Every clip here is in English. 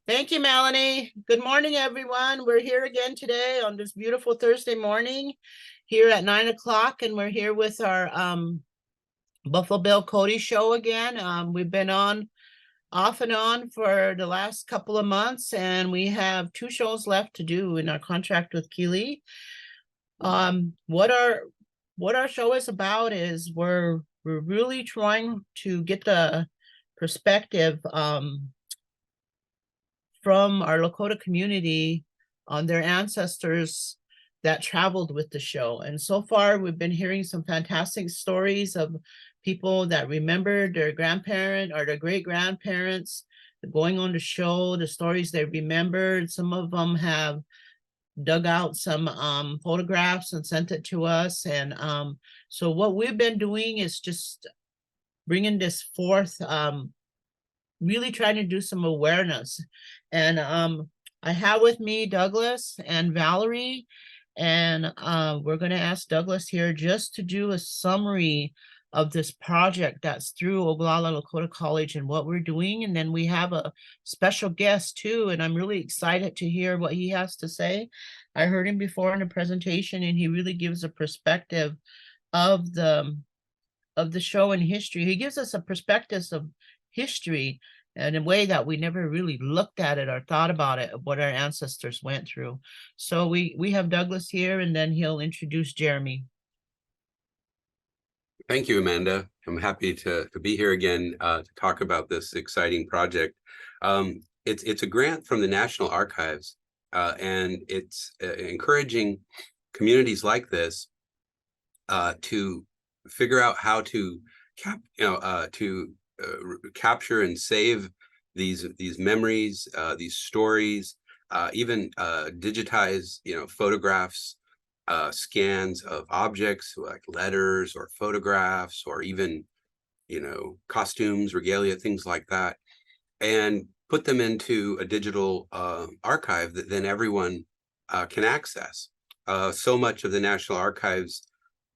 Thank you, Melanie. Good morning, everyone. We're here again today on this beautiful Thursday morning here at 9 o'clock, and we're here with our Buffalo Bill Cody show again. We've been on off and on for the last couple of months, and we have 2 shows left to do in our contract with KILI. What our show is about is we're really trying to get the perspective from our Lakota community on their ancestors that traveled with the show. And so far, we've been hearing some fantastic stories of people that remembered their grandparent or their great-grandparents going on the show, the stories they remembered. Some of them have dug out some photographs and sent it to us. And so what we've been doing is just bringing this forth, really trying to do some awareness. And I have with me Douglas and Valerie, and we're going to ask Douglas here just to do a summary of this project that's through Oglala Lakota College and what we're doing. And then we have a special guest too, and I'm really excited to hear what he has to say. I heard him before in the presentation, and he really gives a perspective of the show and history. He gives us a perspective of history in a way that we never really looked at it or thought about it, what our ancestors went through. So we have Douglas here, and then he'll introduce Jeremy. Thank you, Amanda. I'm happy to be here again to talk about this exciting project. It's a grant from the National Archives, and it's encouraging communities like this to figure out how to capture and save these memories, these stories, even digitize photographs, scans of objects like letters or photographs, or even costumes, regalia, things like that, and put them into a digital archive that then everyone can access. So much of the National Archives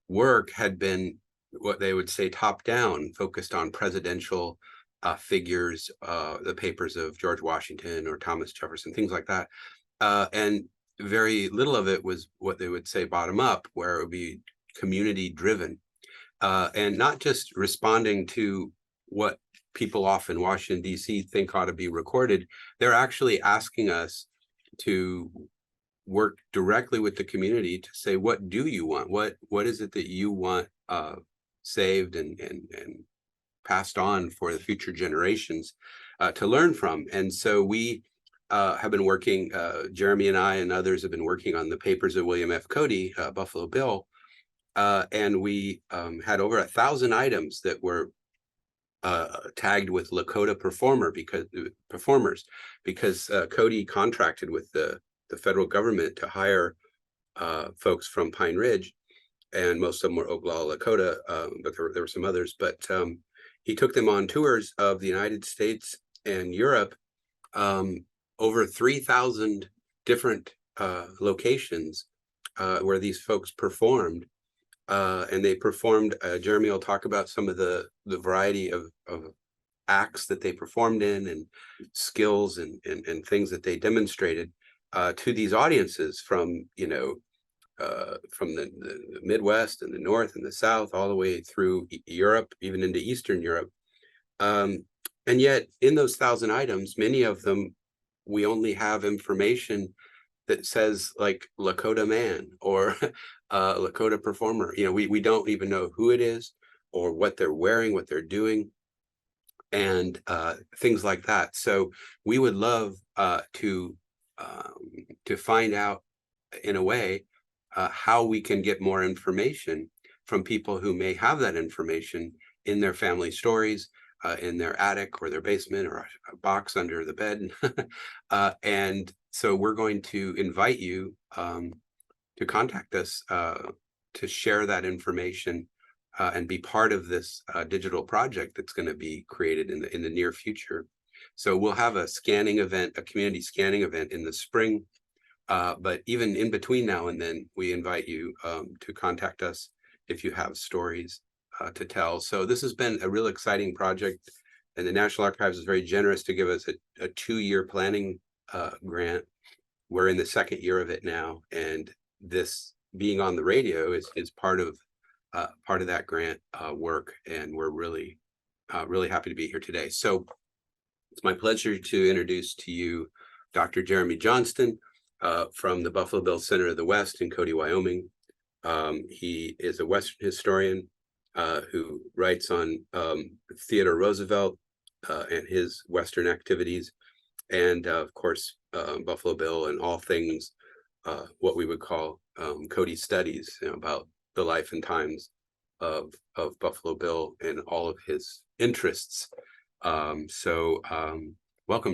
work had been what they would say top down, focused on presidential figures, the papers of George Washington or Thomas Jefferson, things like that. And very little of it was what they would say bottom up, where it would be community driven, and not just responding to what people off in Washington, D.C. think ought to be recorded. They're actually asking us to work directly with the community to say, what do you want? What is it that you want saved and passed on for the future generations to learn from? And so we have been working, Jeremy and I and others have been working on the papers of William F. Cody, Buffalo Bill, and we had over 1,000 items that were tagged with Lakota performers because Cody contracted with the federal government to hire folks from Pine Ridge, and most of them were Oglala Lakota, but there were some others. But he took them on tours of the United States and Europe, over 3,000 different locations where these folks performed. And they performed, Jeremy will talk about some of the variety of acts that they performed in, and skills and things that they demonstrated to these audiences from the Midwest and the North and the South, all the way through Europe, even into Eastern Europe. And yet in those 1,000 items, many of them, we only have information that says like Lakota man or Lakota performer. We don't even know who it is or what they're wearing, what they're doing, and things like that. So we would love to find out in a way how we can get more information from people who may have that information in their family stories, in their attic or their basement or a box under the bed. And so we're going to invite you to contact us to share that information and be part of this digital project that's going to be created in the near future. So we'll have a scanning event, a community scanning event in the spring. But even in between now and then, we invite you to contact us if you have stories to tell. So this has been a real exciting project And the National Archives is very generous to give us a 2-year planning grant. We're in the 2nd year of it now, and this being on the radio is part of that grant work, and we're really happy to be here today. So it's my pleasure to introduce to you Dr. Jeremy Johnston from the Buffalo Bill Center of the West in Cody, Wyoming. He is a Western historian who writes on Theodore Roosevelt and his Western activities, and of course, Buffalo Bill and all things what we would call Cody studies, about the life and times of Buffalo Bill and all of his interests. Welcome,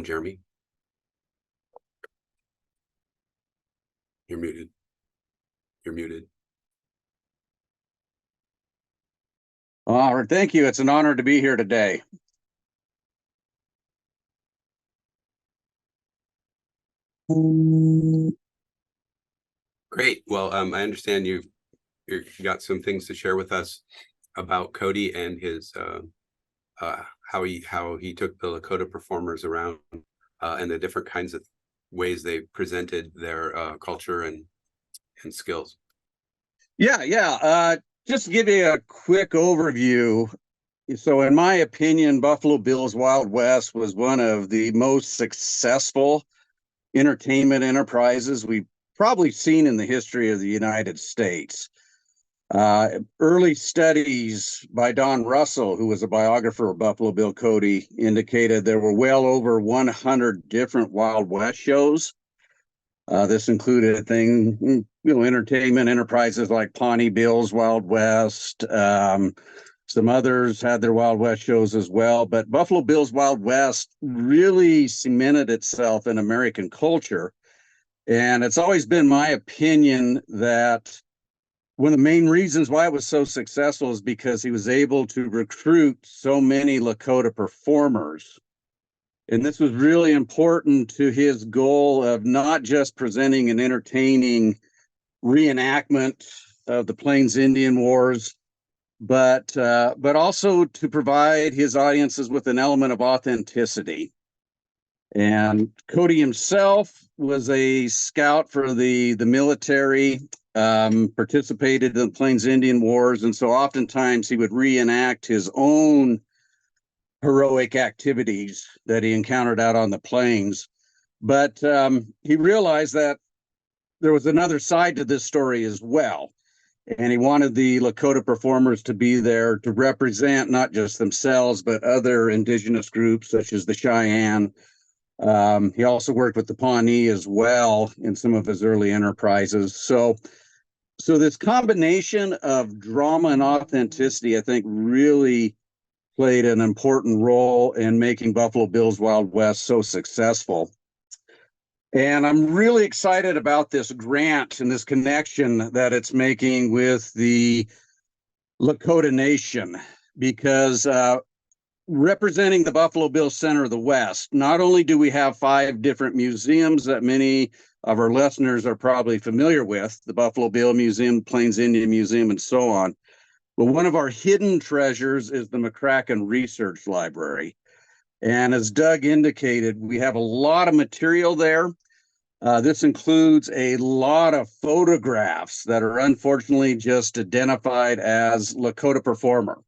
Jeremy. You're muted. You're muted. All right, thank you. It's an honor to be here today. Great. Well, I understand you got some things to share with us about Cody and his how he took the Lakota performers around and the different kinds of ways they presented their culture and skills. Yeah. Just to give you a quick overview. So in my opinion, Buffalo Bill's Wild West was one of the most successful entertainment enterprises we've probably seen in the history of the United States. Early studies by Don Russell, who was a biographer of Buffalo Bill Cody, indicated there were well over 100 different Wild West shows. This included entertainment enterprises like Pawnee Bill's Wild West. Some others had their Wild West shows as well, but Buffalo Bill's Wild West really cemented itself in American culture. And it's always been my opinion that one of the main reasons why it was so successful is because he was able to recruit so many Lakota performers. And this was really important to his goal of not just presenting an entertaining reenactment of the Plains Indian Wars, but also to provide his audiences with an element of authenticity. And Cody himself was a scout for the military, participated in the Plains Indian Wars, and so oftentimes he would reenact his own heroic activities that he encountered out on the plains. But he realized that there was another side to this story as well. And he wanted the Lakota performers to be there to represent not just themselves, but other indigenous groups such as the Cheyenne. He also worked with the Pawnee as well in some of his early enterprises. So this combination of drama and authenticity, I think, really played an important role in making Buffalo Bill's Wild West so successful. And I'm really excited about this grant and this connection that it's making with the Lakota Nation, because representing the Buffalo Bill Center of the West, not only do we have 5 different museums that many of our listeners are probably familiar with, the Buffalo Bill Museum, Plains Indian Museum, and so on, but one of our hidden treasures is the McCracken Research Library. And as Doug indicated, we have a lot of material there. This includes a lot of photographs that are unfortunately just identified as Lakota performer.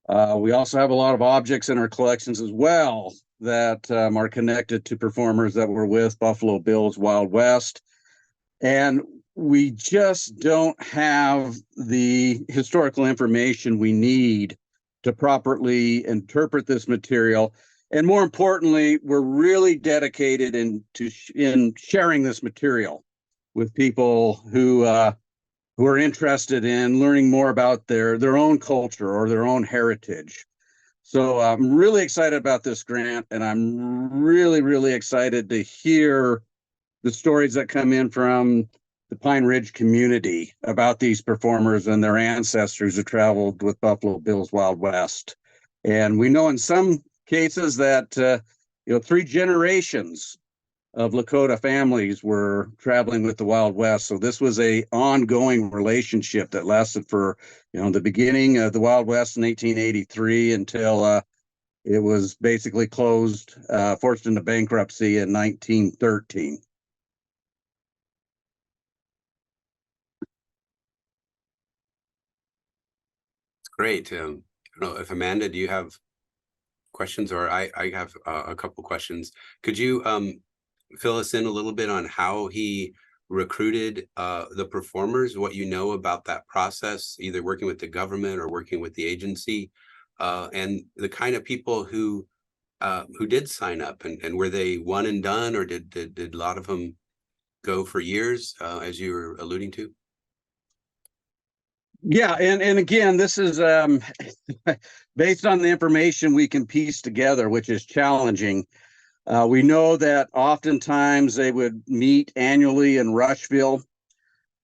We also have a lot of objects in our collections as well that are connected to performers that were with Buffalo Bill's Wild West. And we just don't have the historical information we need to properly interpret this material. And more importantly, we're really dedicated in sharing this material with people who are interested in learning more about their own culture or their own heritage. So I'm really excited about this grant, and I'm really, really excited to hear the stories that come in from the Pine Ridge community about these performers and their ancestors who traveled with Buffalo Bill's Wild West. And we know in some cases that 3 generations of Lakota families were traveling with the Wild West. So this was a ongoing relationship that lasted for the beginning of the Wild West in 1883 until It was basically closed, forced into bankruptcy in 1913. Great. I don't know if Amanda, do you have questions, or I have a couple questions. Could you fill us in a little bit on how he recruited the performers, what you know about that process, either working with the government or working with the agency, and the kind of people who did sign up, and were they one and done, or did a lot of them go for years, as you were alluding to? Yeah, and again, this is based on the information we can piece together, which is challenging. We know that oftentimes they would meet annually in Rushville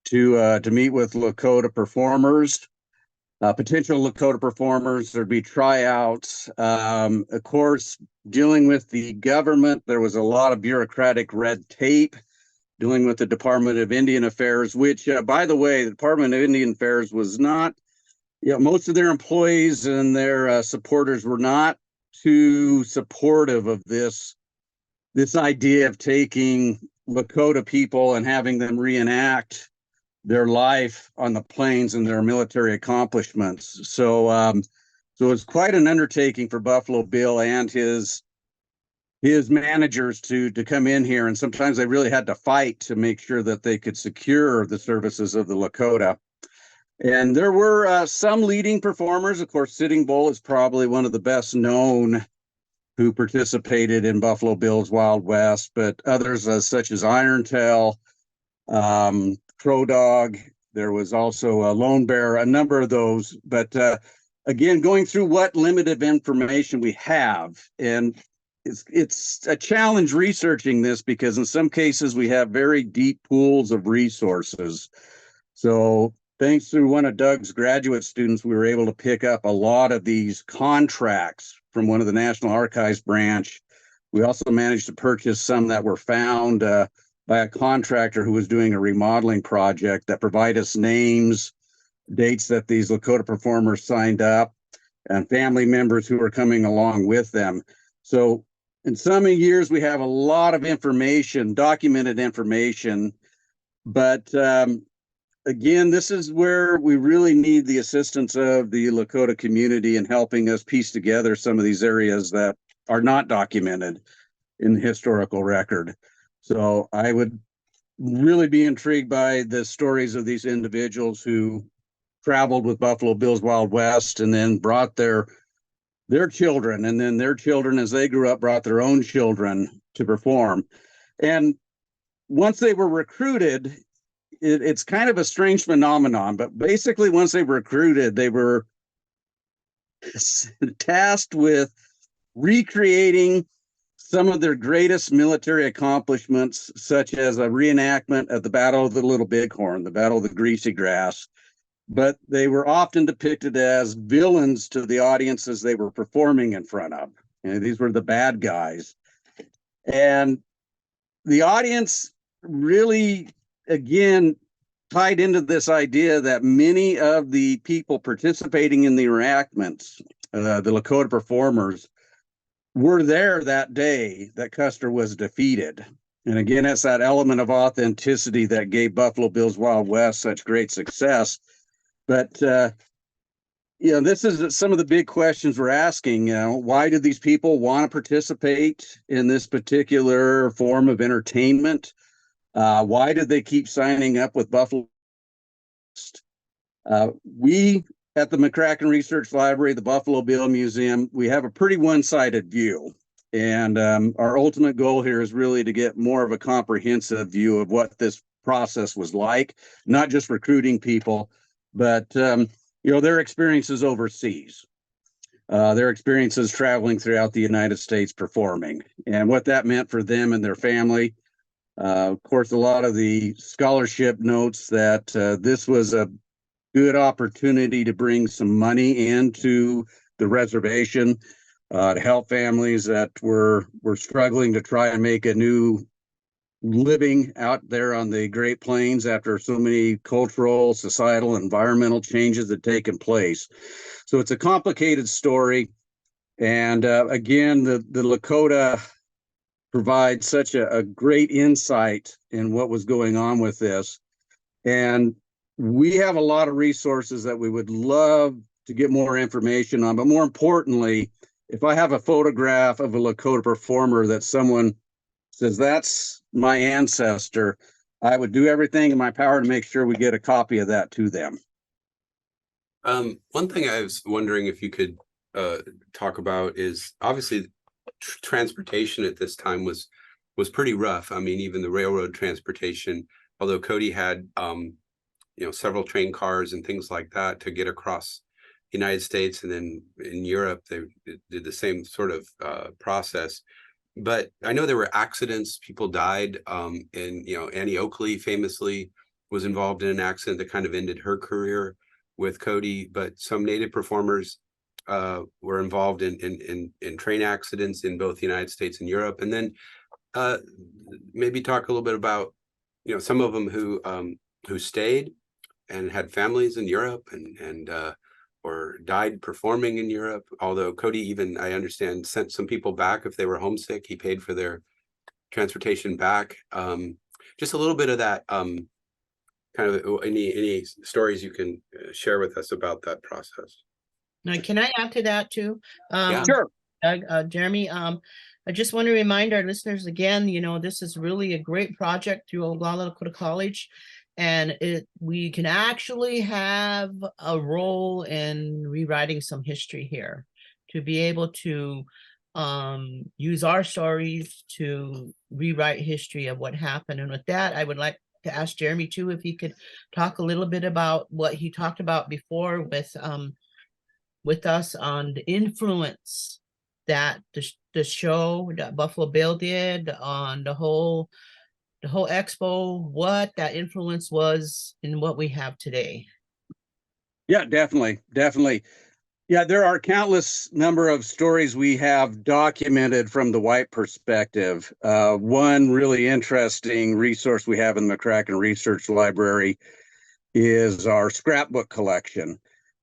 to meet with Lakota performers, potential Lakota performers. There'd be tryouts. Of course, dealing with the government, there was a lot of bureaucratic red tape. Dealing with the Department of Indian Affairs, which, by the way, the Department of Indian Affairs was not, most of their employees and their supporters were not too supportive of this idea of taking Lakota people and having them reenact their life on the plains and their military accomplishments. So it's quite an undertaking for Buffalo Bill and his managers to come in here, and sometimes they really had to fight to make sure that they could secure the services of the Lakota. And there were some leading performers. Of course, Sitting Bull is probably one of the best known who participated in Buffalo Bill's Wild West, but others such as Irontail, Crow Dog. There was also Lone Bear, a number of those. But again, going through what limited information we have, and it's a challenge researching this because in some cases we have very deep pools of resources. So thanks to one of Doug's graduate students, we were able to pick up a lot of these contracts from one of the National Archives branch. We also managed to purchase some that were found by a contractor who was doing a remodeling project that provide us names, dates that these Lakota performers signed up, and family members who were coming along with them. So in some years, we have a lot of information, documented information, but again, this is where we really need the assistance of the Lakota community in helping us piece together some of these areas that are not documented in the historical record. So I would really be intrigued by the stories of these individuals who traveled with Buffalo Bill's Wild West and then brought their children, and then their children, as they grew up, brought their own children to perform. And once they were recruited, it's kind of a strange phenomenon, but basically once they were recruited, they were tasked with recreating some of their greatest military accomplishments, such as a reenactment of the Battle of the Little Bighorn, the Battle of the Greasy Grass. But they were often depicted as villains to the audiences they were performing in front of. And these were the bad guys. And the audience really, again, tied into this idea that many of the people participating in the reenactments, the Lakota performers, were there that day that Custer was defeated. And again, it's that element of authenticity that gave Buffalo Bill's Wild West such great success. But, this is some of the big questions we're asking. Why do these people want to participate in this particular form of entertainment? Why did they keep signing up with Buffalo? We at the McCracken Research Library, the Buffalo Bill Museum, we have a pretty one-sided view. And our ultimate goal here is really to get more of a comprehensive view of what this process was like, not just recruiting people, but their experiences overseas, their experiences traveling throughout the United States performing, and what that meant for them and their family. Of course, a lot of the scholarship notes that this was a good opportunity to bring some money into the reservation to help families that were struggling to try and make a new living out there on the Great Plains after so many cultural, societal, environmental changes had taken place. So it's a complicated story. And again, the Lakota provides such a great insight in what was going on with this. And we have a lot of resources that we would love to get more information on. But more importantly, if I have a photograph of a Lakota performer that someone says, that's my ancestor, I would do everything in my power to make sure we get a copy of that to them. One thing I was wondering if you could talk about is obviously transportation at this time was pretty rough. I mean, even the railroad transportation, although Cody had several train cars and things like that to get across the United States, and then in Europe they did the same sort of process. But I know there were accidents, people died, and Annie Oakley famously was involved in an accident that kind of ended her career with Cody. But some Native performers were involved in train accidents in both the United States and Europe. And then maybe talk a little bit about some of them who stayed and had families in Europe and or died performing in Europe. Although Cody, even I understand, sent some people back if they were homesick. He paid for their transportation back. Just a little bit of that. Kind of any stories you can share with us about that process. Now, can I add to that too? Yeah. Sure. Doug, Jeremy, I just want to remind our listeners again, this is really a great project through Oglala Lakota College, and we can actually have a role in rewriting some history here, to be able to use our stories to rewrite history of what happened. And with that, I would like to ask Jeremy too, if he could talk a little bit about what he talked about before with us on the influence that the show that Buffalo Bill did on the whole expo, what that influence was in what we have today. Yeah, definitely. Yeah, there are countless number of stories we have documented from the white perspective. One really interesting resource we have in the McCracken Research Library is our scrapbook collection.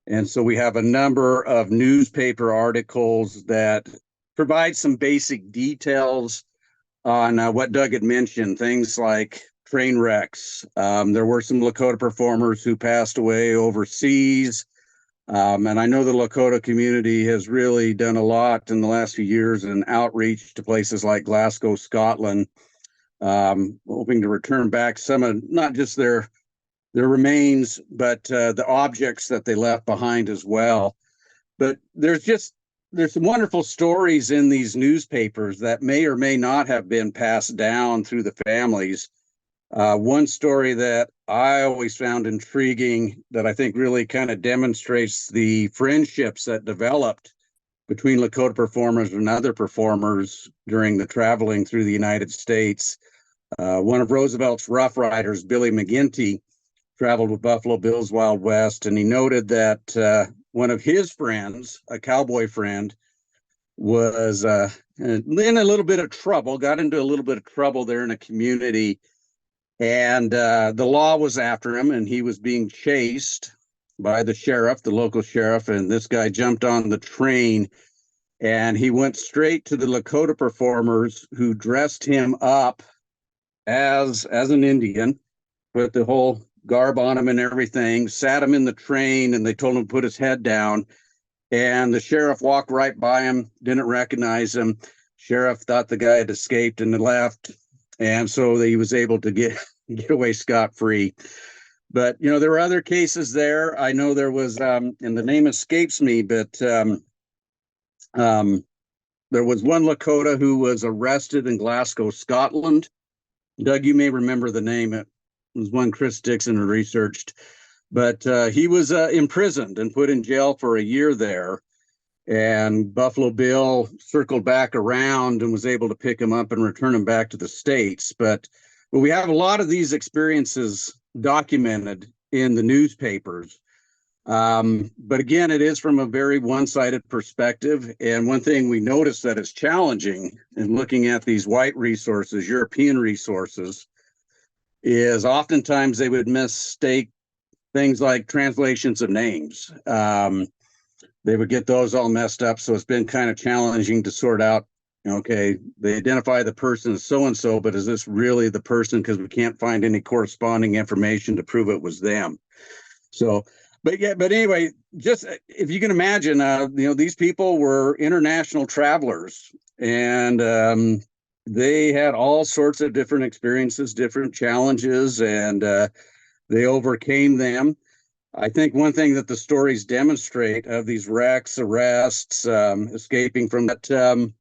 And so we have a number of newspaper articles that provide some basic details on what Doug had mentioned, things like train wrecks. There were some Lakota performers who passed away overseas. And I know the Lakota community has really done a lot in the last few years in outreach to places like Glasgow, Scotland, hoping to return back some of not just their remains, but the objects that they left behind as well. But there's some wonderful stories in these newspapers that may or may not have been passed down through the families. One story that I always found intriguing that I think really kind of demonstrates the friendships that developed between Lakota performers and other performers during the traveling through the United States. One of Roosevelt's Rough Riders, Billy McGinty, traveled with Buffalo Bill's Wild West, and he noted that one of his friends, a cowboy friend, was in a little bit of trouble, got into a little bit of trouble there in a community. And the law was after him, and he was being chased by the sheriff, the local sheriff. And this guy jumped on the train, and he went straight to the Lakota performers, who dressed him up as an Indian, put the whole garb on him and everything, sat him in the train, and they told him to put his head down. And the sheriff walked right by him, didn't recognize him. Sheriff thought the guy had escaped and had left. And so he was able to get away scot-free. But, there were other cases there. I know there was, and the name escapes me, but there was one Lakota who was arrested in Glasgow, Scotland. Doug, you may remember the name. It was one Chris Dixon had researched. But he was imprisoned and put in jail for a year there. And Buffalo Bill circled back around and was able to pick him up and return him back to the States. But we have a lot of these experiences documented in the newspapers. But again, it is from a very one-sided perspective. And one thing we notice that is challenging in looking at these white resources, European resources, is oftentimes they would mistake things like translations of names. they would get those all messed up. So it's been kind of challenging to sort out, okay, they identify the person as so-and-so, but is this really the person? Because we can't find any corresponding information to prove it was them. So, but anyway, just if you can imagine, these people were international travelers, and they had all sorts of different experiences, different challenges, and they overcame them. I think one thing that the stories demonstrate of these wrecks, arrests, escaping from there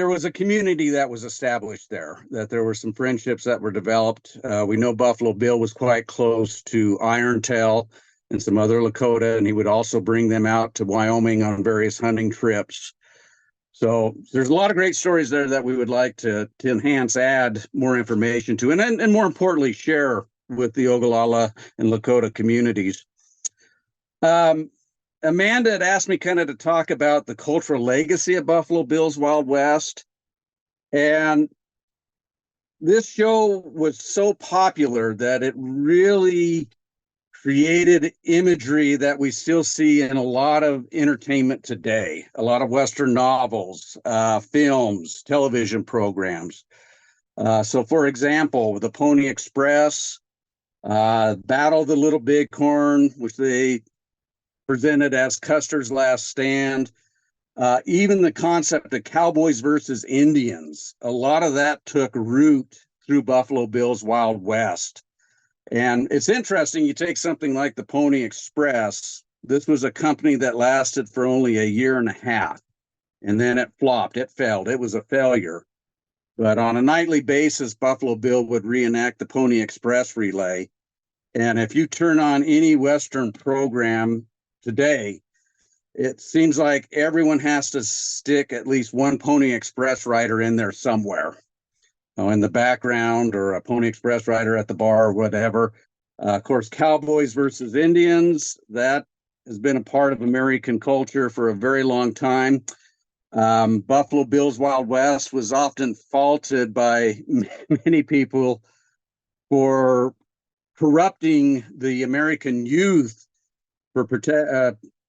was a community that was established there, that there were some friendships that were developed. We know Buffalo Bill was quite close to Irontail and some other Lakota, and he would also bring them out to Wyoming on various hunting trips. So there's a lot of great stories there that we would like to enhance, add more information to, and more importantly, share with the Oglala and Lakota communities. Amanda had asked me kind of to talk about the cultural legacy of Buffalo Bill's Wild West. And this show was so popular that it really created imagery that we still see in a lot of entertainment today, a lot of Western novels, films, television programs. So for example, the Pony Express, Battle of the Little Bighorn, which they presented as Custer's Last Stand, even the concept of cowboys versus Indians, a lot of that took root through Buffalo Bill's Wild West. And it's interesting, you take something like the Pony Express. This was a company that lasted for only a year and a half, and then it flopped, it failed, it was a failure. But on a nightly basis, Buffalo Bill would reenact the Pony Express relay. And if you turn on any Western program today, it seems like everyone has to stick at least one Pony Express rider in there somewhere, in the background, or a Pony Express rider at the bar or whatever. Of course, cowboys versus Indians, that has been a part of American culture for a very long time. Buffalo Bill's Wild West was often faulted by many people for corrupting the American youth, for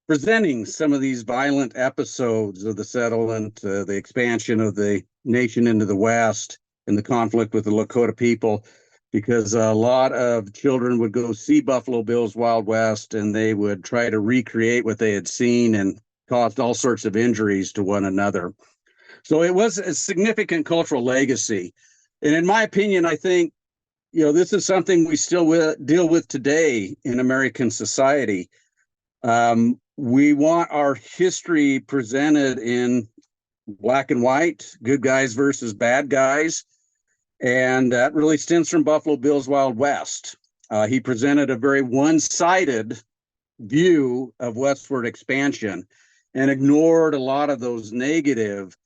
presenting some of these violent episodes of the settlement, the expansion of the nation into the West, and the conflict with the Lakota people, because a lot of children would go see Buffalo Bill's Wild West, and they would try to recreate what they had seen and caused all sorts of injuries to one another. So it was a significant cultural legacy. And in my opinion, I think, this is something we still deal with today in American society. We want our history presented in black and white, good guys versus bad guys. And that really stems from Buffalo Bill's Wild West. He presented a very one-sided view of westward expansion and ignored a lot of those negative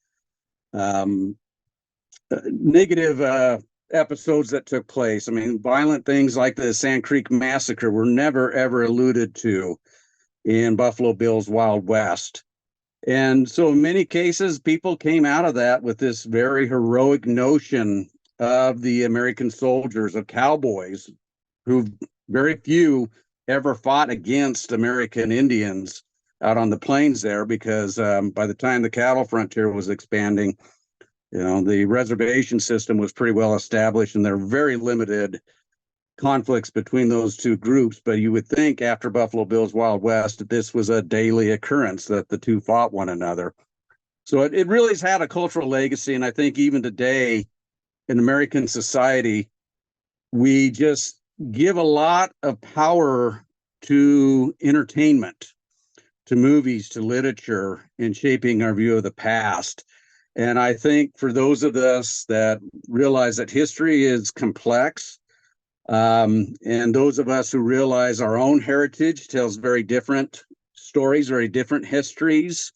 episodes that took place. I mean, violent things like the Sand Creek Massacre were never, ever alluded to in Buffalo Bill's Wild West. And so in many cases, people came out of that with this very heroic notion of the American soldiers, of cowboys, who very few ever fought against American Indians out on the plains there, because by the time the cattle frontier was expanding, the reservation system was pretty well established, and there were very limited conflicts between those two groups. But you would think after Buffalo Bill's Wild West that this was a daily occurrence, that the two fought one another. So it really has had a cultural legacy, and I think even today in American society, we just give a lot of power to entertainment, to movies, to literature, in shaping our view of the past. And I think for those of us that realize that history is complex, and those of us who realize our own heritage tells very different stories, very different histories,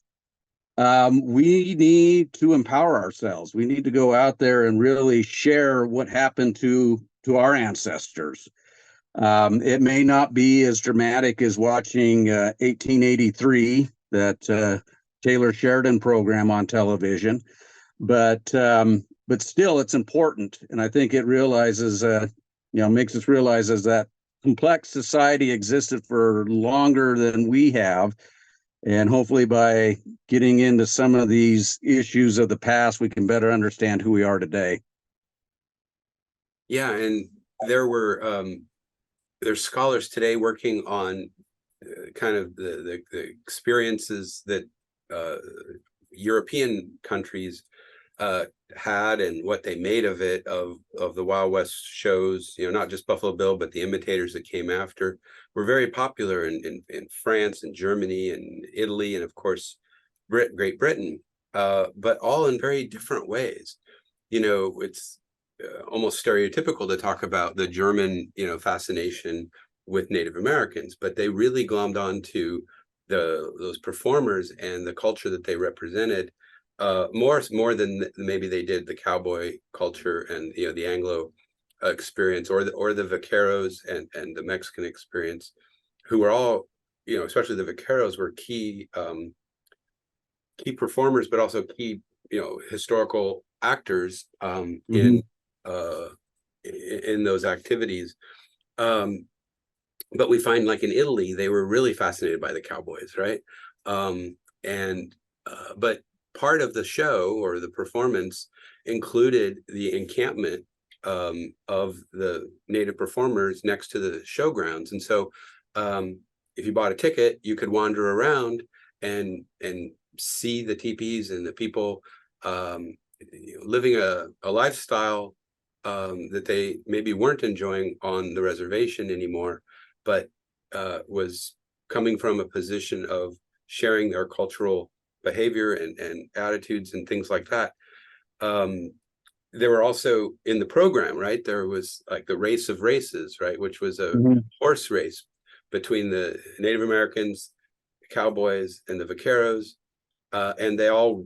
we need to empower ourselves. We need to go out there and really share what happened to our ancestors. It may not be as dramatic as watching 1883, that Taylor Sheridan program on television, but still it's important. And I think it realizes, makes us realize that complex society existed for longer than we have. And hopefully by getting into some of these issues of the past, we can better understand who we are today. Yeah, and there's scholars today working on kind of the experiences that European countries had and what they made of it, of the Wild West shows, not just Buffalo Bill, but the imitators that came after were very popular in France and Germany and Italy, and of course, Great Britain, but all in very different ways. It's almost stereotypical to talk about the German, fascination with Native Americans, but they really glommed onto those performers and the culture that they represented, more than maybe they did the cowboy culture and the Anglo experience, or the vaqueros and the Mexican experience, who were all, especially the vaqueros, were key performers, but also key historical actors in those activities. But we find, like in Italy, they were really fascinated by the cowboys, right? But part of the show or the performance included the encampment of the Native performers next to the showgrounds. And so if you bought a ticket, you could wander around and see the teepees and the people living a lifestyle that they maybe weren't enjoying on the reservation anymore, but was coming from a position of sharing their cultural behavior and attitudes and things like that. There were also in the program, right, there was like the Race of Races, right, which was a horse race between the Native Americans, the cowboys, and the vaqueros, and they all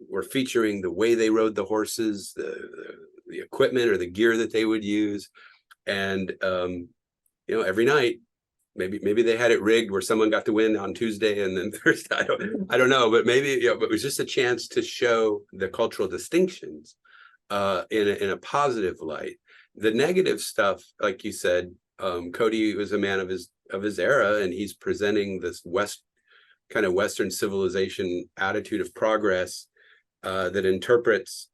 were featuring the way they rode the horses, the equipment or the gear that they would use, and every night, maybe they had it rigged where someone got to win on Tuesday and then Thursday. I don't know, but maybe but it was just a chance to show the cultural distinctions in a positive light. The negative stuff, like you said, Cody was a man of his era, and he's presenting this kind of Western civilization attitude of progress that interprets,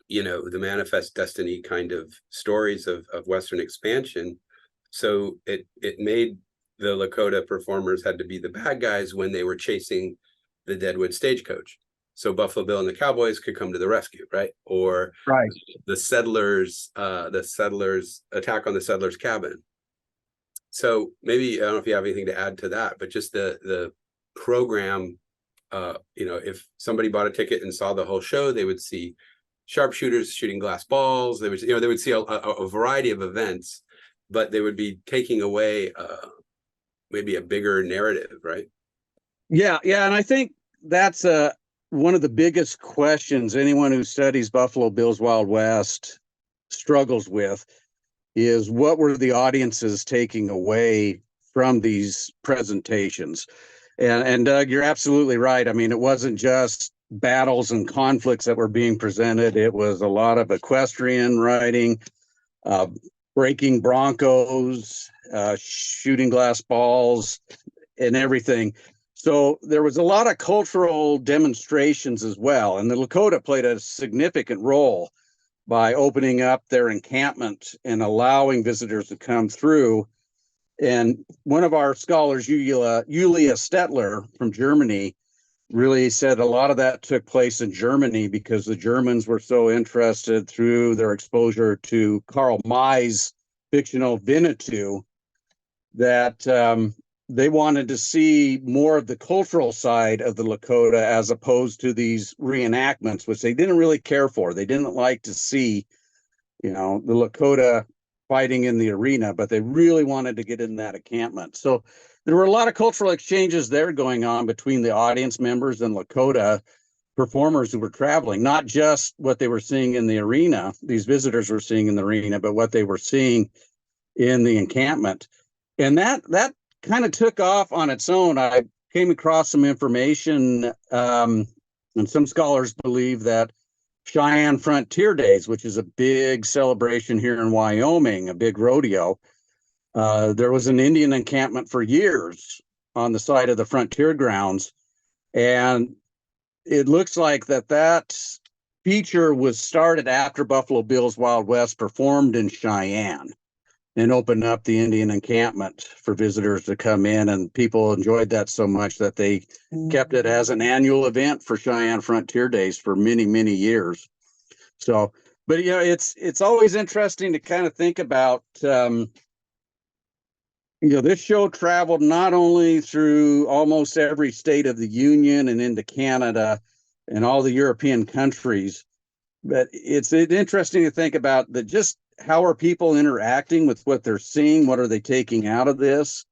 the manifest destiny kind of stories of Western expansion. So it made the Lakota performers had to be the bad guys when they were chasing the Deadwood stagecoach. So Buffalo Bill and the Cowboys could come to the rescue, right? Or the settlers attack on the settlers' cabin. So maybe, I don't know if you have anything to add to that, but just the program, if somebody bought a ticket and saw the whole show, they would see sharpshooters shooting glass balls. They would see a variety of events, but they would be taking away maybe a bigger narrative, right? Yeah, and I think that's one of the biggest questions anyone who studies Buffalo Bill's Wild West struggles with, is what were the audiences taking away from these presentations? And Doug, you're absolutely right. I mean, it wasn't just battles and conflicts that were being presented. It was a lot of equestrian riding, breaking broncos, shooting glass balls, and everything. So there was a lot of cultural demonstrations as well. And the Lakota played a significant role by opening up their encampment and allowing visitors to come through. And one of our scholars, Julia Stettler from Germany, really said a lot of that took place in Germany because the Germans were so interested through their exposure to Karl May's fictional Winnetou that they wanted to see more of the cultural side of the Lakota as opposed to these reenactments, which they didn't really care for. They didn't like to see, the Lakota fighting in the arena, but they really wanted to get in that encampment. So there were a lot of cultural exchanges there going on between the audience members and Lakota performers who were traveling, not just what they were seeing in the arena, these visitors were seeing in the arena, but what they were seeing in the encampment. And that kind of took off on its own. I came across some information, and some scholars believe that Cheyenne Frontier Days, which is a big celebration here in Wyoming, a big rodeo, There was an Indian encampment for years on the side of the frontier grounds, and it looks like that feature was started after Buffalo Bill's Wild West performed in Cheyenne and opened up the Indian encampment for visitors to come in, and people enjoyed that so much that they kept it as an annual event for Cheyenne Frontier Days for many, many years. So, but it's always interesting to kind of think about, this show traveled not only through almost every state of the Union and into Canada and all the European countries, but it's interesting to think about that, just how are people interacting with what they're seeing? What are they taking out of this?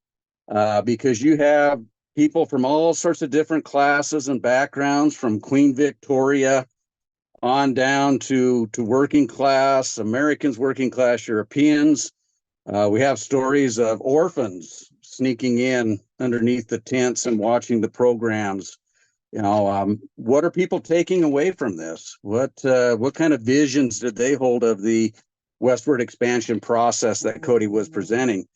Because you have people from all sorts of different classes and backgrounds, from Queen Victoria on down to working class Americans, working class Europeans. We have stories of orphans sneaking in underneath the tents and watching the programs. What are people taking away from this? What kind of visions did they hold of the westward expansion process that Cody was presenting?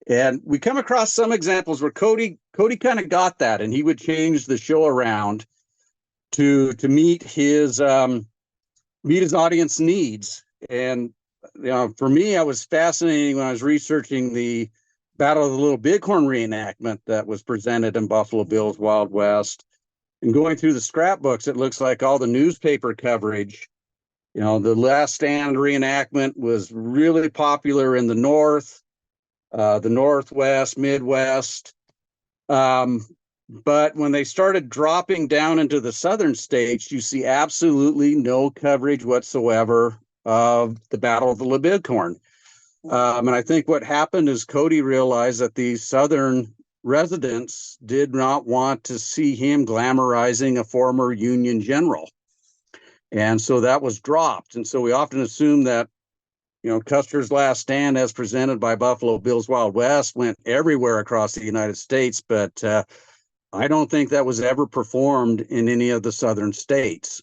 And we come across some examples where Cody kind of got that, and he would change the show around to meet his audience needs. And for me, I was fascinating when I was researching the Battle of the Little Bighorn reenactment that was presented in Buffalo Bill's Wild West. And going through the scrapbooks, it looks like all the newspaper coverage, the Last Stand reenactment was really popular in the North, the Northwest, Midwest. But when they started dropping down into the Southern states, you see absolutely no coverage whatsoever of the Battle of the Little Bighorn. And I think what happened is Cody realized that these Southern residents did not want to see him glamorizing a former Union general. And so that was dropped. And so we often assume that, Custer's Last Stand, as presented by Buffalo Bill's Wild West, went everywhere across the United States. But I don't think that was ever performed in any of the Southern states.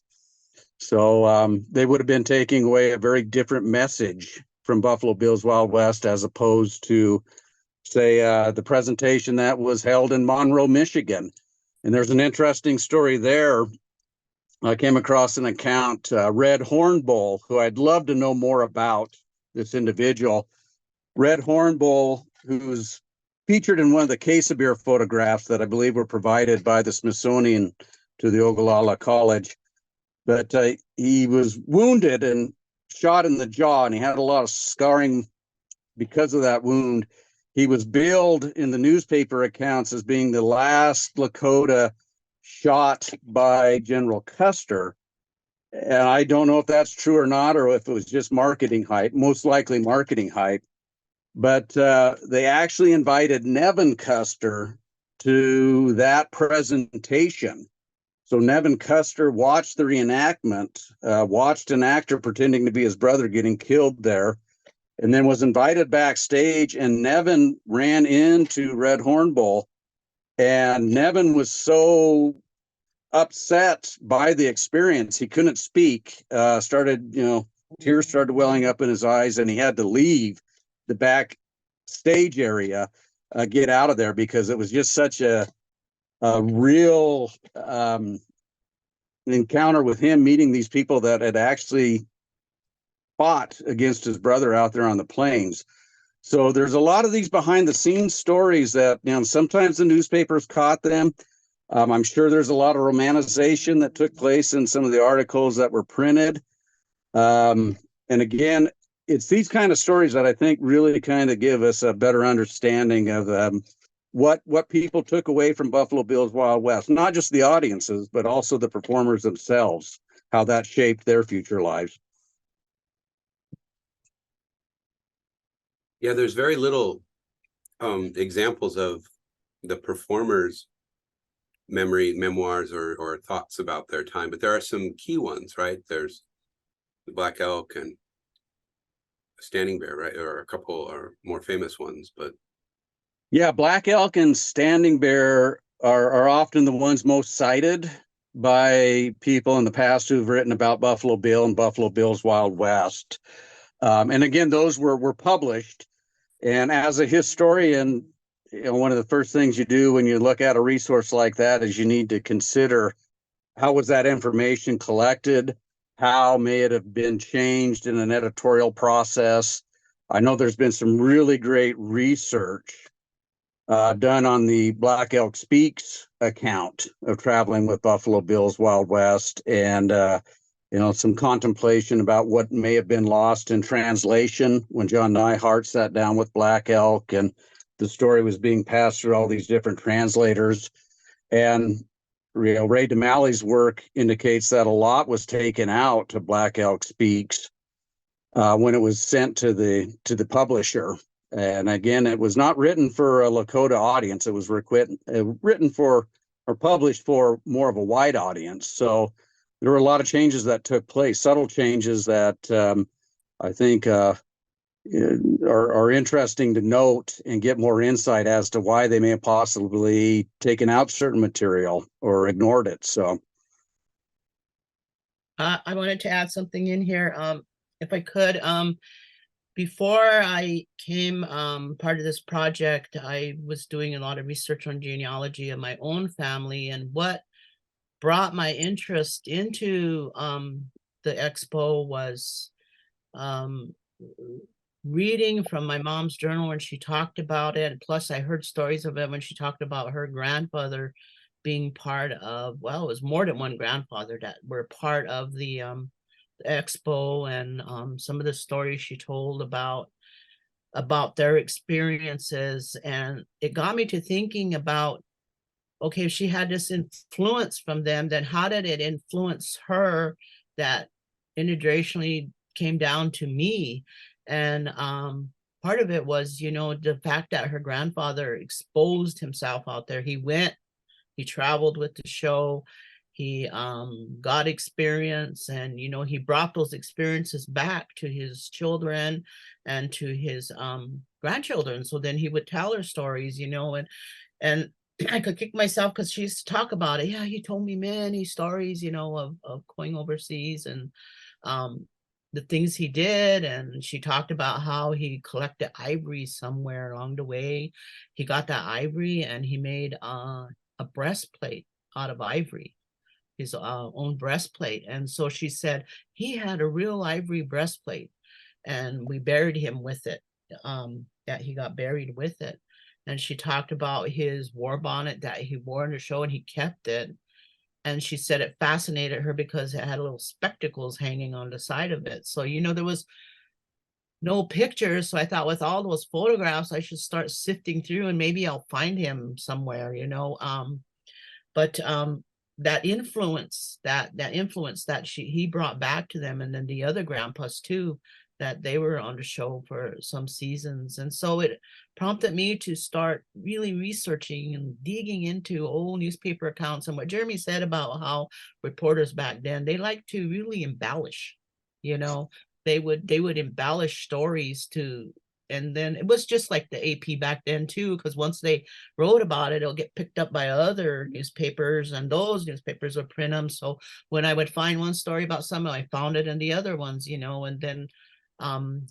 So they would have been taking away a very different message from Buffalo Bill's Wild West, as opposed to, say, the presentation that was held in Monroe, Michigan. And there's an interesting story there. I came across an account, Red Hornbull, who I'd love to know more about, this individual. Red Hornbull, who's featured in one of the Quesabir photographs that I believe were provided by the Smithsonian to the Oglala College. But he was wounded and shot in the jaw, and he had a lot of scarring because of that wound. He was billed in the newspaper accounts as being the last Lakota shot by General Custer. And I don't know if that's true or not, or if it was just marketing hype, most likely marketing hype. But they actually invited Nevin Custer to that presentation. So Nevin Custer watched the reenactment, watched an actor pretending to be his brother getting killed there, and then was invited backstage. And Nevin ran into Red Hornbull, and Nevin was so upset by the experience, he couldn't speak, tears started welling up in his eyes, and he had to leave the backstage area, get out of there, because it was just such a real encounter with him meeting these people that had actually fought against his brother out there on the plains. So there's a lot of these behind the scenes stories that, sometimes the newspapers caught them. I'm sure there's a lot of romanization that took place in some of the articles that were printed. And again, it's these kind of stories that I think really kind of give us a better understanding of what people took away from Buffalo Bill's Wild West, not just the audiences, but also the performers themselves, how that shaped their future lives. Yeah, there's very little examples of the performers' memoirs or thoughts about their time, but there are some key ones, right? There's the Black Elk and Standing Bear, right? Or a couple are more famous ones, but yeah, Black Elk and Standing Bear are often the ones most cited by people in the past who've written about Buffalo Bill and Buffalo Bill's Wild West. And again, those were published. And as a historian, one of the first things you do when you look at a resource like that is you need to consider how was that information collected? How may it have been changed in an editorial process? I know there's been some really great research done on the Black Elk Speaks account of traveling with Buffalo Bill's Wild West, and some contemplation about what may have been lost in translation when John Neihart sat down with Black Elk and the story was being passed through all these different translators. And Ray DeMalley's work indicates that a lot was taken out to Black Elk Speaks when it was sent to the publisher. And again, it was not written for a Lakota audience. It was written for or published for more of a wide audience. So there were a lot of changes that took place, subtle changes that I think are interesting to note and get more insight as to why they may have possibly taken out certain material or ignored it. So I wanted to add something in here, if I could. Before I came part of this project, I was doing a lot of research on genealogy of my own family, and what brought my interest into the expo was reading from my mom's journal when she talked about it. Plus, I heard stories of it when she talked about her grandfather being part of, well, it was more than one grandfather that were part of the expo, and some of the stories she told about their experiences. And it got me to thinking about, okay, if she had this influence from them, then how did it influence her that intergenerationally came down to me? And part of it was, the fact that her grandfather exposed himself out there. He traveled with the show. He got experience, and he brought those experiences back to his children and to his grandchildren. So then he would tell her stories, and I could kick myself because she used to talk about it. Yeah, he told me many stories, of going overseas and the things he did. And she talked about how he collected ivory somewhere along the way. He got that ivory and he made a breastplate out of ivory, his own breastplate. And so she said he had a real ivory breastplate, and we buried him with it. That he got buried with it. And she talked about his war bonnet that he wore in the show, and he kept it. And she said it fascinated her because it had little spectacles hanging on the side of it. So, there was no pictures. So I thought, with all those photographs, I should start sifting through and maybe I'll find him somewhere, But that influence that he brought back to them, and then the other grandpas too, that they were on the show for some seasons. And so it prompted me to start really researching and digging into old newspaper accounts. And what Jeremy said about how reporters back then, they like to really embellish, they would embellish stories to, and then it was just like the AP back then too, because once they wrote about it, it'll get picked up by other newspapers, and those newspapers would print them. So when I would find one story about something, I found it in the other ones, and then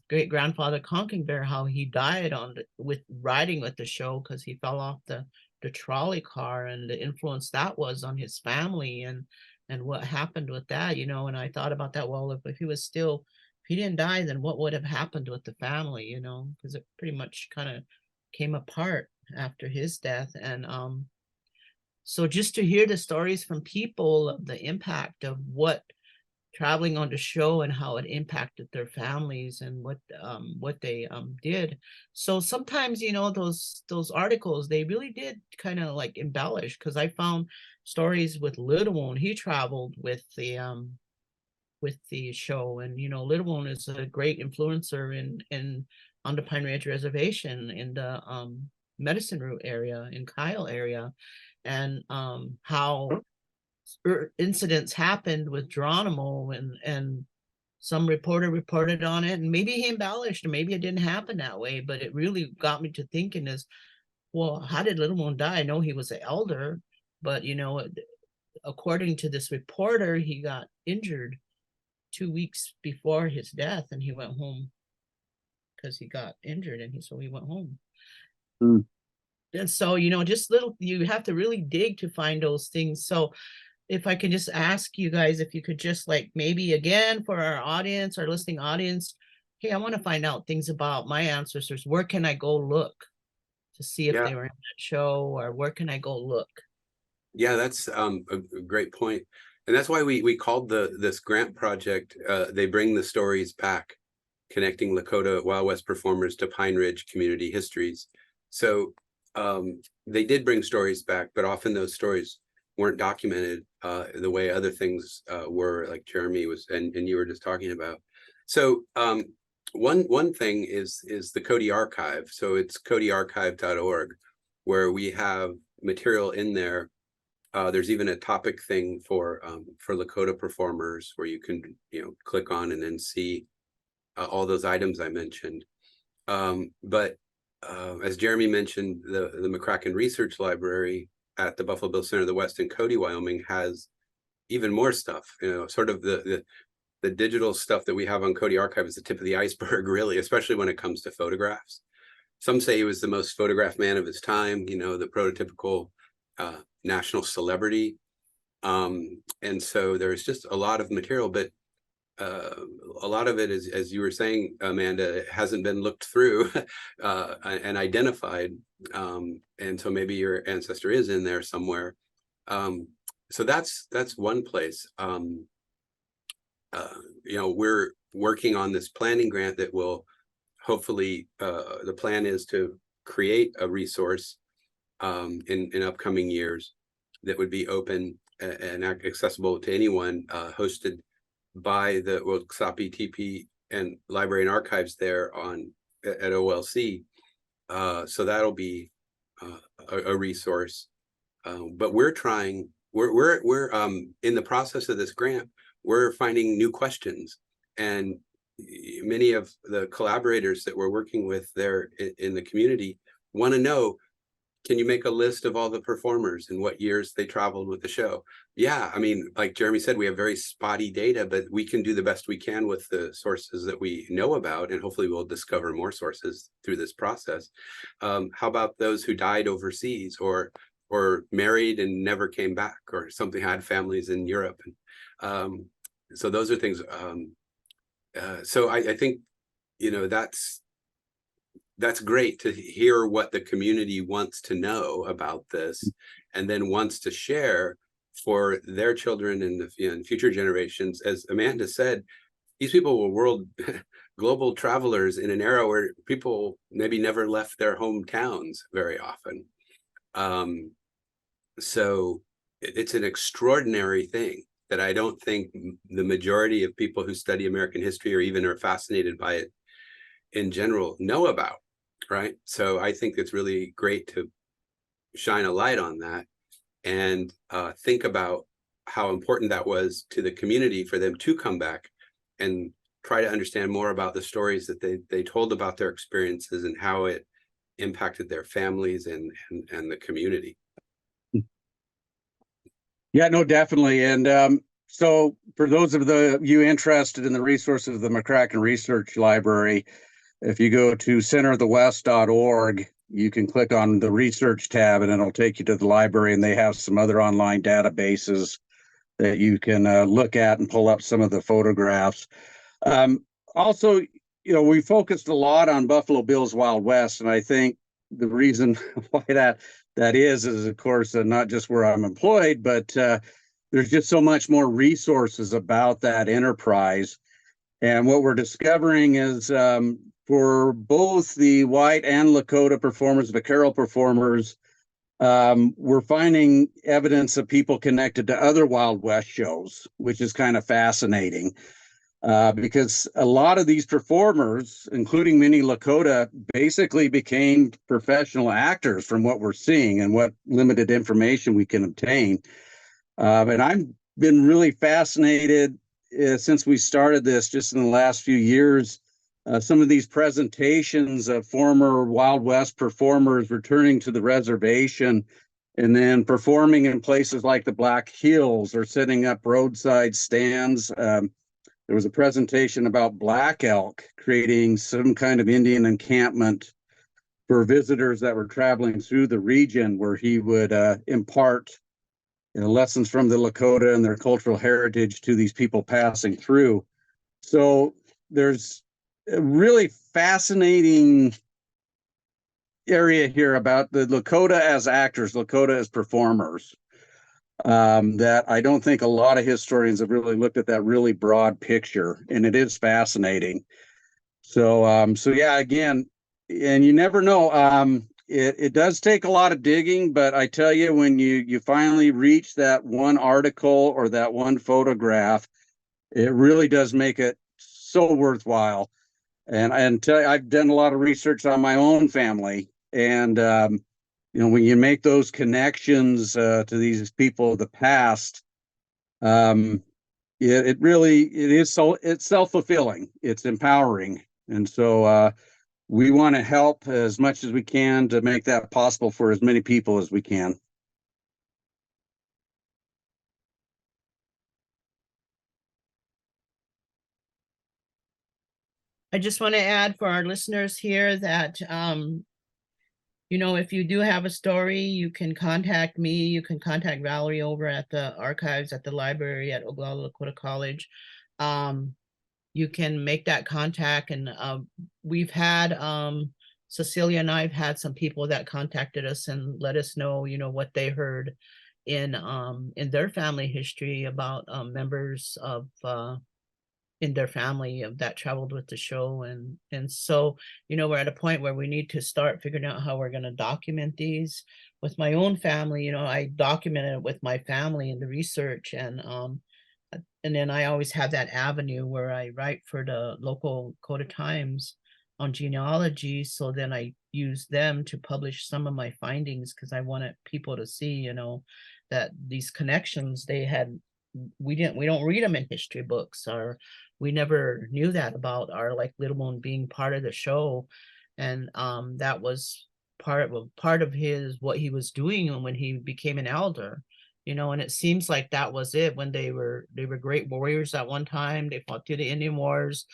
great grandfather Conking Bear, how he died with riding with the show because he fell off the trolley car, and the influence that was on his family, and what happened with that, and I thought about that. Well, if he didn't die, then what would have happened with the family, because it pretty much kind of came apart after his death. And so just to hear the stories from people of the impact of what traveling on the show and how it impacted their families and what they did. So sometimes, those articles, they really did kind of like embellish, because I found stories with Little Wound. He traveled with the show, and Little Wound is a great influencer in on the Pine Ridge Reservation in the Medicine Root area, in Kyle area, and how incidents happened with Geronimo, and some reporter reported on it, and maybe he embellished, or maybe it didn't happen that way, but it really got me to thinking is, well, how did Little Wound die? I know he was an elder, but according to this reporter, he got injured 2 weeks before his death, and he went home because he got injured, and he went home. Mm. And so, you know, just little, you have to really dig to find those things. So if I can just ask you guys, if you could just like, maybe again, for our audience, our listening audience, hey, I want to find out things about my ancestors. Where can I go look to see if they were in that show, or where can I go look? Yeah, that's a great point. And that's why we called this grant project, They Bring the Stories Back, Connecting Lakota Wild West Performers to Pine Ridge Community Histories. So they did bring stories back, but often those stories weren't documented the way other things were, like Jeremy was and you were just talking about. So one thing is the Cody Archive. So it's codyarchive.org, where we have material in there. There's even a topic thing for Lakota performers, where you can, you know, click on and then see all those items I mentioned. But as Jeremy mentioned, the McCracken Research Library at the Buffalo Bill Center of the West in Cody, Wyoming, has even more stuff. You know, sort of the digital stuff that we have on Cody Archive is the tip of the iceberg, really, especially when it comes to photographs. Some say he was the most photographed man of his time, you know, the prototypical national celebrity. And so there's just a lot of material, but a lot of it is, as you were saying, Amanda, hasn't been looked through and identified. And so maybe your ancestor is in there somewhere. So that's one place. You know, we're working on this planning grant that will hopefully, the plan is to create a resource in upcoming years that would be open and accessible to anyone, hosted by the Woksape Tipi and Library and Archives there at OLC. So that'll be a resource. But we're in the process of this grant, we're finding new questions, and many of the collaborators that we're working with there in the community want to know, can you make a list of all the performers and what years they traveled with the show? Yeah, I mean, like Jeremy said, we have very spotty data, but we can do the best we can with the sources that we know about, and hopefully we'll discover more sources through this process. How about those who died overseas, or married and never came back, or something, had families in Europe? So those are things. So I think, you know, that's great to hear what the community wants to know about this, and then wants to share for their children and future generations. As Amanda said, these people were global travelers in an era where people maybe never left their hometowns very often. So it's an extraordinary thing that I don't think the majority of people who study American history, or even are fascinated by it in general, know about. Right. So I think it's really great to shine a light on that, and think about how important that was to the community for them to come back and try to understand more about the stories that they told about their experiences, and how it impacted their families and the community. Yeah, no, definitely. And so for those of you interested in the resources of the McCracken Research Library, if you go to centerofthewest.org, you can click on the research tab, and it'll take you to the library, and they have some other online databases that you can look at and pull up some of the photographs. Also, you know, we focused a lot on Buffalo Bill's Wild West, and I think the reason why that is of course, not just where I'm employed, but there's just so much more resources about that enterprise. And what we're discovering is, for both the white and Lakota performers, the Carol performers, we're finding evidence of people connected to other Wild West shows, which is kind of fascinating, because a lot of these performers, including many Lakota, basically became professional actors from what we're seeing and what limited information we can obtain. And I've been really fascinated since we started this, just in the last few years, some of these presentations of former Wild West performers returning to the reservation and then performing in places like the Black Hills, or setting up roadside stands. there was a presentation about black elk creating some kind of Indian encampment for visitors that were traveling through the region, where he would impart lessons from the Lakota and their cultural heritage to these people passing through. So there's a really fascinating area here about the Lakota as actors, Lakota as performers, that I don't think a lot of historians have really looked at that really broad picture, and it is fascinating. So, so yeah, again, and you never know. It does take a lot of digging, but I tell you, when you finally reach that one article or that one photograph, it really does make it so worthwhile. And tell you, I've done a lot of research on my own family, and you know, when you make those connections to these people of the past, it really it's self-fulfilling, it's empowering, and so we want to help as much as we can to make that possible for as many people as we can. I just want to add for our listeners here that, you know, if you do have a story, you can contact me. You can contact Valerie over at the archives at the library at Oglala Lakota College. You can make that contact, and we've had Cecilia and I've had some people that contacted us and let us know, you know, what they heard in their family history about members of in their family of that traveled with the show. And so, you know, we're at a point where we need to start figuring out how we're going to document these. With my own family, you know, I documented it with my family in the research, and then I always have that avenue where I write for the local Lakota Times on genealogy. So then I use them to publish some of my findings, because I wanted people to see, you know, that these connections they had, we don't read them in history books, or we never knew that about our like Little Moon being part of the show. And that was part of his what he was doing when he became an elder, you know. And it seems like that was it, when they were great warriors at one time. They fought through the Indian Wars,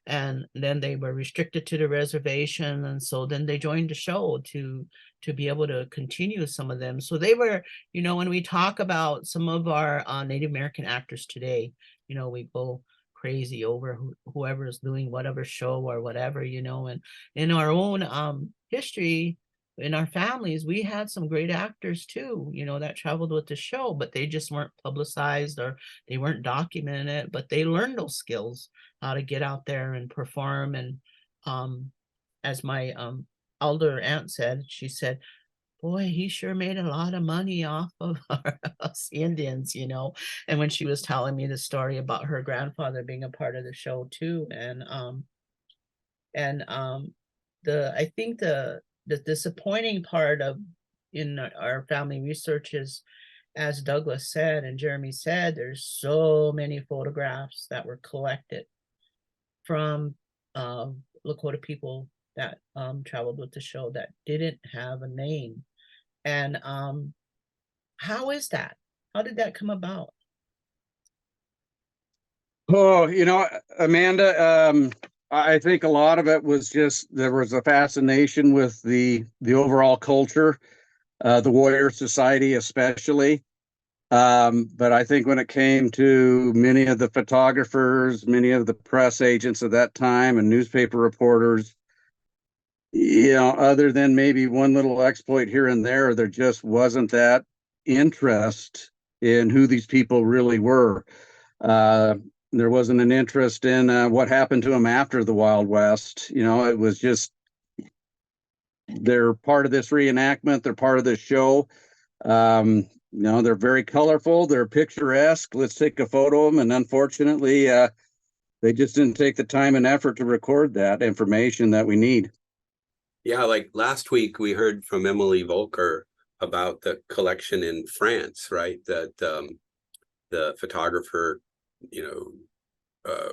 and then they were restricted to the reservation, and so then they joined the show to be able to continue some of them. So they were, you know, when we talk about some of our Native American actors today, you know, we go crazy over whoever is doing whatever show or whatever, you know. And in our own history, in our families, we had some great actors too, you know, that traveled with the show, but they just weren't publicized, or they weren't documenting it, but they learned those skills, how to get out there and perform. And as my elder aunt said, she said, boy, he sure made a lot of money off of us Indians, you know. And when she was telling me the story about her grandfather being a part of the show too. And I think the disappointing part of in our family research is, as Douglas said and Jeremy said, there's so many photographs that were collected from Lakota people that traveled with the show that didn't have a name. And how is that? How did that come about? Oh, you know, Amanda, I think a lot of it was just there was a fascination with the overall culture, the warrior society especially. But I think when it came to many of the photographers, many of the press agents of that time and newspaper reporters, you know, other than maybe one little exploit here and there just wasn't that interest in who these people really were. There wasn't an interest in what happened to them after the Wild West. You know, it was just they're part of this reenactment. They're part of this show. You know, they're very colorful. They're picturesque. Let's take a photo of them. And unfortunately, they just didn't take the time and effort to record that information that we need. Yeah, like last week we heard from Emily Volker about the collection in France, right? That the photographer, you know,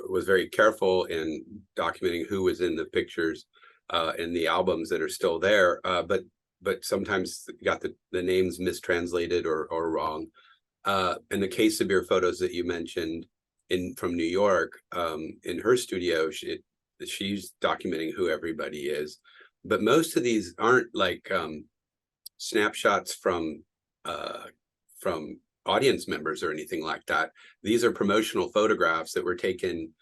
was very careful in documenting who was in the pictures in the albums that are still there, but sometimes got the names mistranslated or wrong. In the case of your photos that you mentioned, from New York, in her studio, she's documenting who everybody is. But most of these aren't like snapshots from audience members or anything like that. These are promotional photographs that were taken,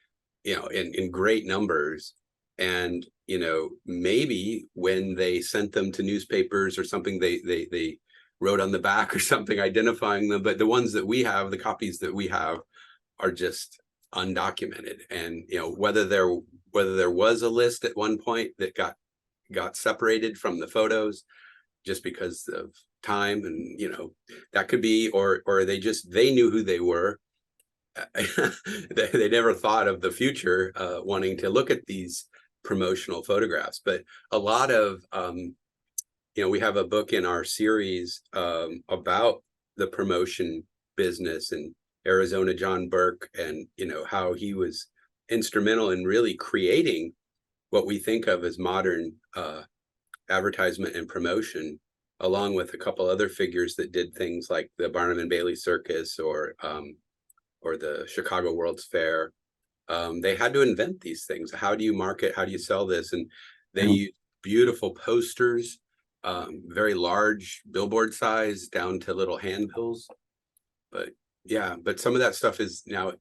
in great numbers. And, maybe when they sent them to newspapers or something, they wrote on the back or something identifying them. But the ones that we have, the copies that we have, are just undocumented. And, whether there was a list at one point that got separated from the photos just because of time, and that could be, or they knew who they were. They never thought of the future, wanting to look at these promotional photographs. But a lot of we have a book in our series about the promotion business in Arizona, John Burke, and how he was instrumental in really creating what we think of as modern advertisement and promotion, along with a couple other figures that did things like the Barnum and Bailey Circus or the Chicago World's Fair. They had to invent these things. How do you market? How do you sell this? And they use beautiful posters, very large billboard size, down to little handbills. But but some of that stuff is now,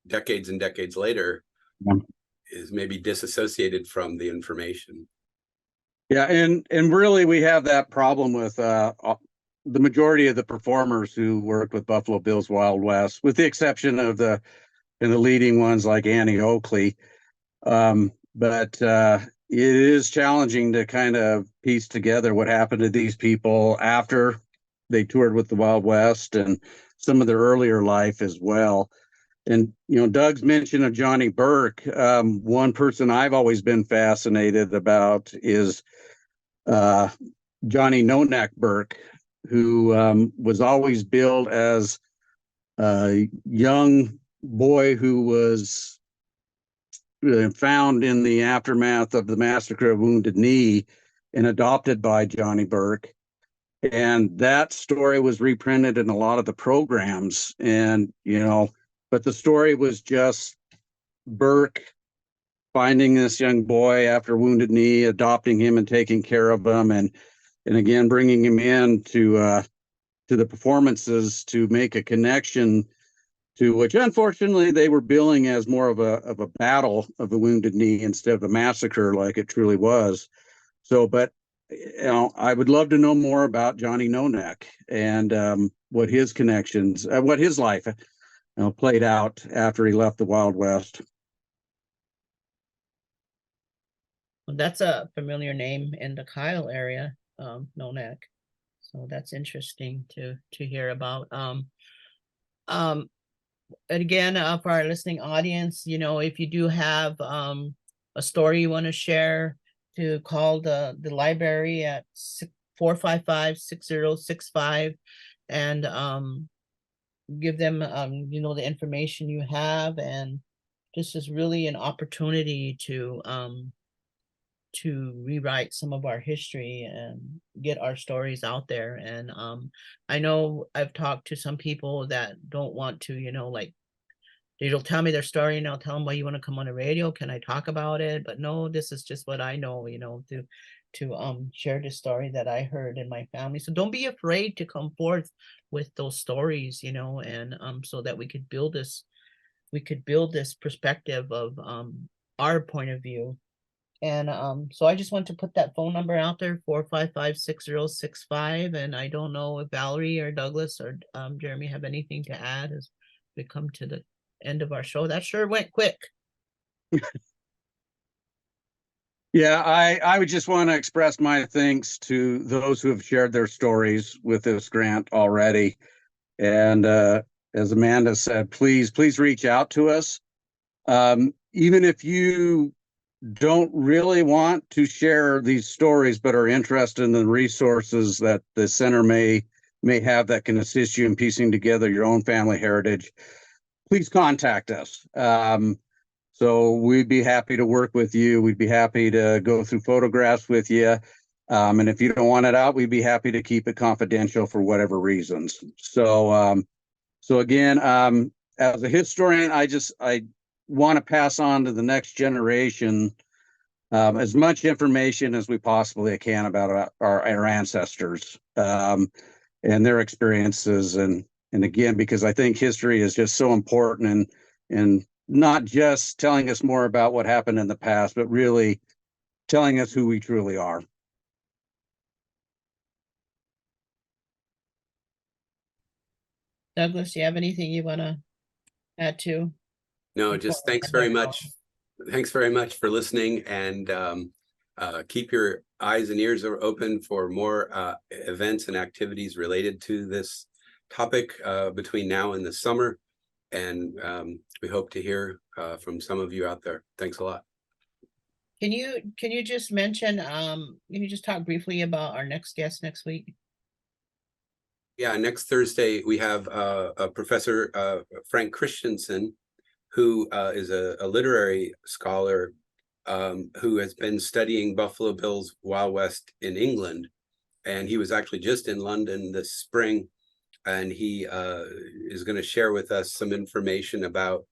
decades and decades later, is maybe disassociated from the information. Yeah, and really we have that problem with the majority of the performers who worked with Buffalo Bill's Wild West, with the exception of the leading ones like Annie Oakley. But it is challenging to kind of piece together what happened to these people after they toured with the Wild West and some of their earlier life as well. And, Doug's mention of Johnny Burke, one person I've always been fascinated about is Johnny No Neck Burke, who was always billed as a young boy who was found in the aftermath of the massacre of Wounded Knee and adopted by Johnny Burke. And that story was reprinted in a lot of the programs. And, but the story was just Burke finding this young boy after Wounded Knee, adopting him and taking care of him, and again bringing him in to the performances to make a connection to which, unfortunately, they were billing as more of a battle of the Wounded Knee instead of a massacre like it truly was. So, but I would love to know more about Johnny No Neck and what his connections, what his life played out after he left the Wild West. Well, that's a familiar name in the Kyle area, No Neck. So that's interesting to hear about. And again, for our listening audience, if you do have a story you want to share, to call the library at 455-6065 and give them the information you have. And this is really an opportunity to rewrite some of our history and get our stories out there. And I know I've talked to some people that don't want to, they'll tell me their story and I'll tell them, well, you want to come on the radio? Can I talk about it? But no, this is just what I know, to share the story that I heard in my family. So don't be afraid to come forth with those stories, and so that we could build this perspective of our point of view. And so I just want to put that phone number out there, 455-6065. And I don't know if Valerie or Douglas or Jeremy have anything to add as we come to the end of our show. That sure went quick. Yeah, I would just want to express my thanks to those who have shared their stories with this grant already. And as Amanda said, please reach out to us. Even if you don't really want to share these stories but are interested in the resources that the center may have that can assist you in piecing together your own family heritage, please contact us. So we'd be happy to work with you. We'd be happy to go through photographs with you. And if you don't want it out, we'd be happy to keep it confidential for whatever reasons. So again, as a historian, I want to pass on to the next generation as much information as we possibly can about our ancestors and their experiences. And again, because I think history is just so important, and not just telling us more about what happened in the past, but really telling us who we truly are. Douglas, do you have anything you want to add to? No, just thanks very much. Thanks very much for listening, and keep your eyes and ears open for more events and activities related to this topic between now and the summer. And we hope to hear from some of you out there. Thanks a lot. Can you just mention, can you just talk briefly about our next guest next week? Yeah, next Thursday we have a Professor Frank Christensen, who is a literary scholar who has been studying Buffalo Bill's Wild West in England. And he was actually just in London this spring, and he is going to share with us some information about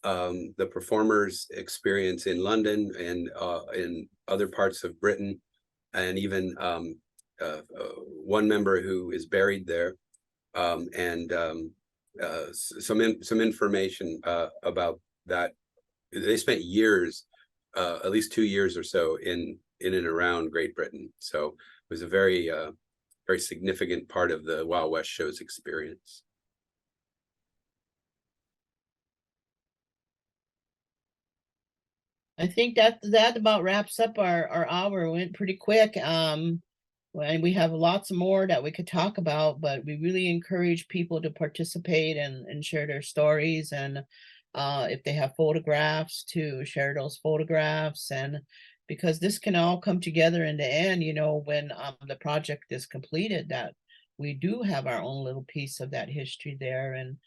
the performers' experience in London and in other parts of Britain, and even one member who is buried there, and some information about that. They spent years, at least 2 years or so, in and around Great Britain. So it was a very significant part of the Wild West show's experience. I think that about wraps up our hour. It went pretty quick. And we have lots more that we could talk about, but we really encourage people to participate and share their stories, and if they have photographs, to share those photographs. And because this can all come together in the end, you know, when the project is completed, that we do have our own little piece of that history there. And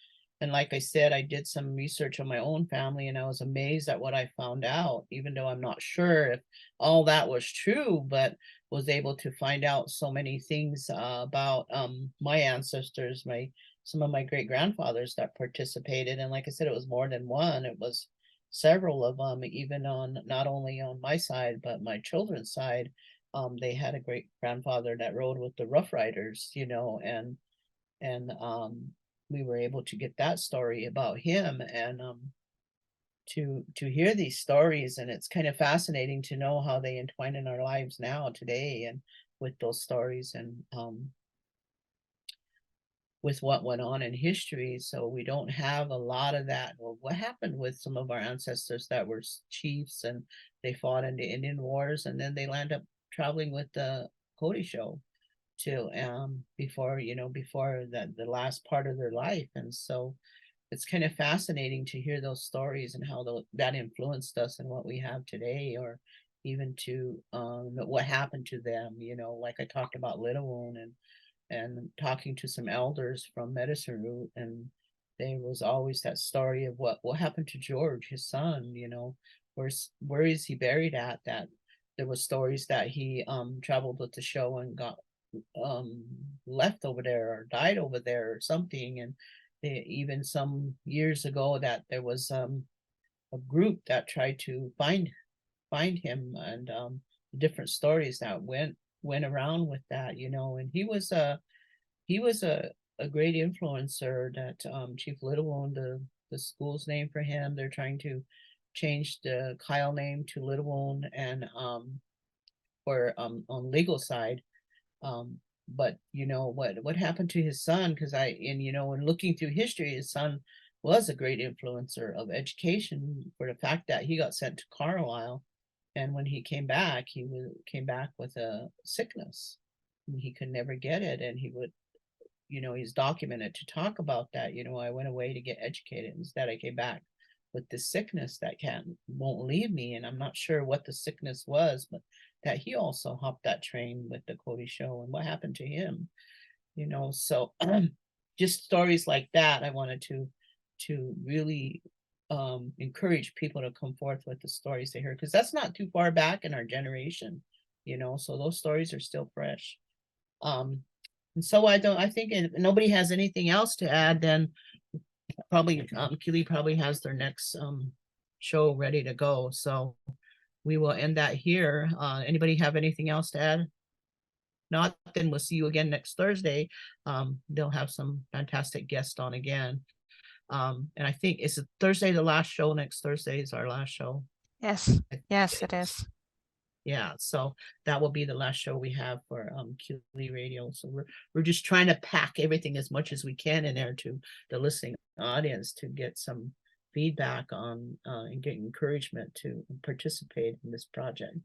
like I said, I did some research on my own family, and I was amazed at what I found out, even though I'm not sure if all that was true, but was able to find out so many things about my ancestors, some of my great grandfathers that participated. And like I said, it was more than one. It was several of them, even on not only on my side, but my children's side. They had a great grandfather that rode with the Rough Riders, you know, and we were able to get that story about him, and to hear these stories. And it's kind of fascinating to know how they entwine in our lives now today, and with those stories, and with what went on in history. So we don't have a lot of that. Well, what happened with some of our ancestors that were chiefs, and they fought in the Indian Wars, and then they land up traveling with the Cody show to before the last part of their life. And so it's kind of fascinating to hear those stories and how that influenced us and what we have today, or even to what happened to them, you know, like I talked about Little Wound, and talking to some elders from Medicine Root, and there was always that story of what happened to George, his son, you know, where is he buried at. That there was stories that he traveled with the show and got left over there, or died over there, or something. And even some years ago that there was a group that tried to find him, and different stories that went around with that, you know. And he was a great influencer. That Chief Little Wound, the school's name for him, they're trying to change the Kyle name to Little Wound, and for on legal side. But you know what happened to his son? Because in looking through history, his son was a great influencer of education, for the fact that he got sent to Carlisle, and when he came back, came back with a sickness, and he could never get it. And he would, you know, he's documented to talk about that. You know, I went away to get educated, instead I came back with this sickness that won't leave me. And I'm not sure what the sickness was, but that he also hopped that train with the Cody show, and what happened to him, you know. So just stories like that, I wanted to really encourage people to come forth with the stories they heard, because that's not too far back in our generation, you know, so those stories are still fresh. And so I think if nobody has anything else to add, then probably KILI probably has their next show ready to go. So we will end that here. Anybody have anything else to add? Not, then we'll see you again next Thursday. They'll have some fantastic guests on again. And I think it's Thursday, the last show. Next Thursday is our last show. Yes, yes, it is. Yeah, so that will be the last show we have for KILI Radio. So we're just trying to pack everything as much as we can in there to the listening audience to get some feedback on and get encouragement to participate in this project.